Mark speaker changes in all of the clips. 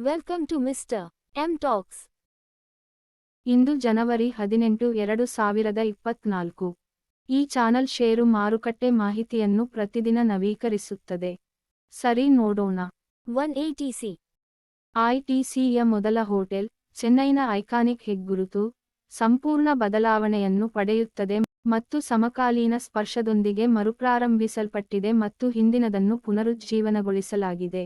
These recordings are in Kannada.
Speaker 1: Welcome to Mr. M Talks.
Speaker 2: ಇಂದು ಜನವರಿ 18, 2024. ಈ ಚಾನಲ್ ಷೇರು ಮಾರುಕಟ್ಟೆ ಮಾಹಿತಿಯನ್ನು ಪ್ರತಿದಿನ ನವೀಕರಿಸುತ್ತದೆ. ಸರಿ ನೋಡೋಣ.
Speaker 1: 1ATC.
Speaker 2: ಐಟಿಸಿಯ ಮೊದಲ ಹೋಟೆಲ್, ಚೆನ್ನೈನ ಐಕಾನಿಕ್ ಹೆಗ್ಗುರುತು, ಸಂಪೂರ್ಣ ಬದಲಾವಣೆಯನ್ನು ಪಡೆಯುತ್ತದೆ ಮತ್ತು ಸಮಕಾಲೀನ ಸ್ಪರ್ಶದೊಂದಿಗೆ ಮರುಪ್ರಾರಂಭಿಸಲ್ಪಟ್ಟಿದೆ ಮತ್ತು ಹಿಂದಿನದನ್ನು ಪುನರುಜ್ಜೀವನಗೊಳಿಸಲಾಗಿದೆ.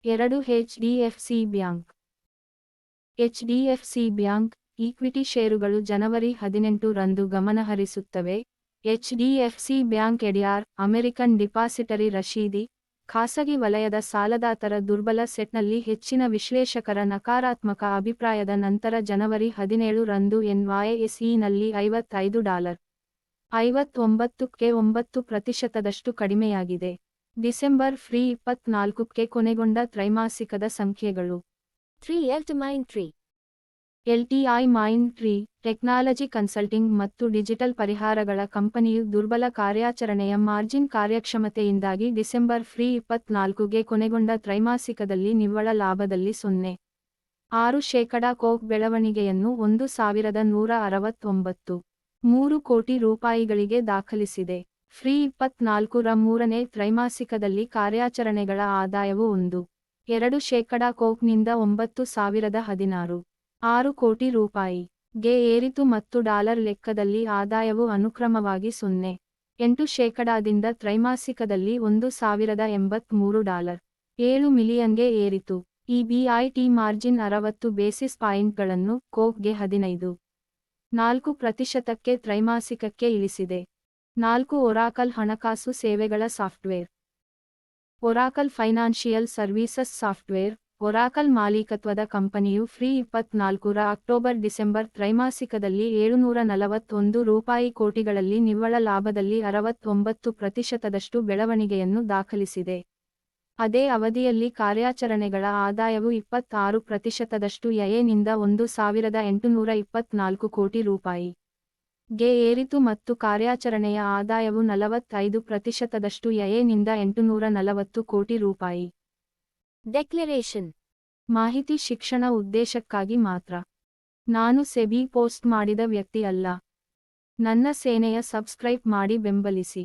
Speaker 2: 2. HDFC bank. HDFC bank equity ಷೇರುಗಳು ಜನವರಿ 18 ರಂದು ಗಮನಹರಿಸುತ್ತವೆ. HDFC bank ADR, American depository ರಶೀದಿ, ಖಾಸಗಿ ವಲಯದ ಸಾಲದಾತರ ದುರ್ಬಲ ಸೆಟ್ನಲ್ಲಿ ಹೆಚ್ಚಿನ ವಿಶ್ಲೇಷಕರ ನಕಾರಾತ್ಮಕ ಅಭಿಪ್ರಾಯದ ನಂತರ ಜನವರಿ 17 ರಂದು ಎನ್ವೈಎಸ್ಇನಲ್ಲಿ $59ಕ್ಕೆ 9% ಕಡಿಮೆಯಾಗಿದೆ. ಡಿಸೆಂಬರ್ 24ಕ್ಕೆ ಕೊನೆಗೊಂಡ ತ್ರೈಮಾಸಿಕದ ಸಂಖ್ಯೆಗಳು.
Speaker 1: 3.
Speaker 2: ಎಲ್ಟಿಐ ಮೈಂಡ್ ಟ್ರೀ ಟೆಕ್ನಾಲಜಿ ಕನ್ಸಲ್ಟಿಂಗ್ ಮತ್ತು ಡಿಜಿಟಲ್ ಪರಿಹಾರಗಳ ಕಂಪನಿಯು ದುರ್ಬಲ ಕಾರ್ಯಾಚರಣೆಯ ಮಾರ್ಜಿನ್ ಕಾರ್ಯಕ್ಷಮತೆಯಿಂದಾಗಿ ಡಿಸೆಂಬರ್ 24ಗೆ ಕೊನೆಗೊಂಡ ತ್ರೈಮಾಸಿಕದಲ್ಲಿ ನಿವ್ವಳ ಲಾಭದಲ್ಲಿ 0.6% ಕೋಕ್ ಬೆಳವಣಿಗೆಯನ್ನು $1,169.3 ಕೋಟಿ ರೂಪಾಯಿಗಳಿಗೆ ದಾಖಲಿಸಿದೆ. 24ರ ಮೂರನೇ ತ್ರೈಮಾಸಿಕದಲ್ಲಿ ಕಾರ್ಯಾಚರಣೆಗಳ ಆದಾಯವು 1.2% ಕೋಕ್ನಿಂದ $9,016.6 ಕೋಟಿ ರೂಪಾಯಿ ಗೆ ಏರಿತು ಮತ್ತು ಡಾಲರ್ ಲೆಕ್ಕದಲ್ಲಿ ಆದಾಯವು ಅನುಕ್ರಮವಾಗಿ 0.8% ತ್ರೈಮಾಸಿಕದಲ್ಲಿ $1,083.7 ಮಿಲಿಯನ್ಗೆ ಏರಿತು. ಇಬಿಐಟಿ ಮಾರ್ಜಿನ್ 60 ಬೇಸಿಸ್ ಪಾಯಿಂಟ್ಗಳನ್ನು, ಕೋಕ್ಗೆ 15.4% ತ್ರೈಮಾಸಿಕಕ್ಕೆ ಇಳಿಸಿದೆ. 4. ಒರಾಕಲ್ ಹಣಕಾಸು ಸೇವೆಗಳ software. Oracle financial services software, Oracle ಮಾಲೀಕತ್ವದ ಕಂಪನಿಯು 24ರ ಅಕ್ಟೋಬರ್-ಡಿಸೆಂಬರ್ ತ್ರೈಮಾಸಿಕದಲ್ಲಿ $741 ಕೋಟಿಗಳಲ್ಲಿ ನಿವ್ವಳ ಲಾಭದಲ್ಲಿ 69% ಬೆಳವಣಿಗೆಯನ್ನು ದಾಖಲಿಸಿದೆ. ಅದೇ ಅವಧಿಯಲ್ಲಿ ಕಾರ್ಯಾಚರಣೆಗಳ ಆದಾಯವು 26% ನಿಂದ $1,824 ಕೋಟಿ ರೂಪಾಯಿ ಗೆ ಏರಿತು ಮತ್ತು ಕಾರ್ಯಾಚರಣೆಯ ಆದಾಯವು 45% ನಿಂದ $840 ಕೋಟಿ ರೂಪಾಯಿ.
Speaker 1: ಡೆಕ್ಲರೇಷನ್.
Speaker 2: ಮಾಹಿತಿ ಶಿಕ್ಷಣ ಉದ್ದೇಶಕ್ಕಾಗಿ ಮಾತ್ರ. ನಾನು ಸೆಬಿ ಪೋಸ್ಟ್ ಮಾಡಿದ ವ್ಯಕ್ತಿ ಅಲ್ಲ. ನನ್ನ ಸೇನೆಯ ಸಬ್ಸ್ಕ್ರೈಬ್ ಮಾಡಿ ಬೆಂಬಲಿಸಿ.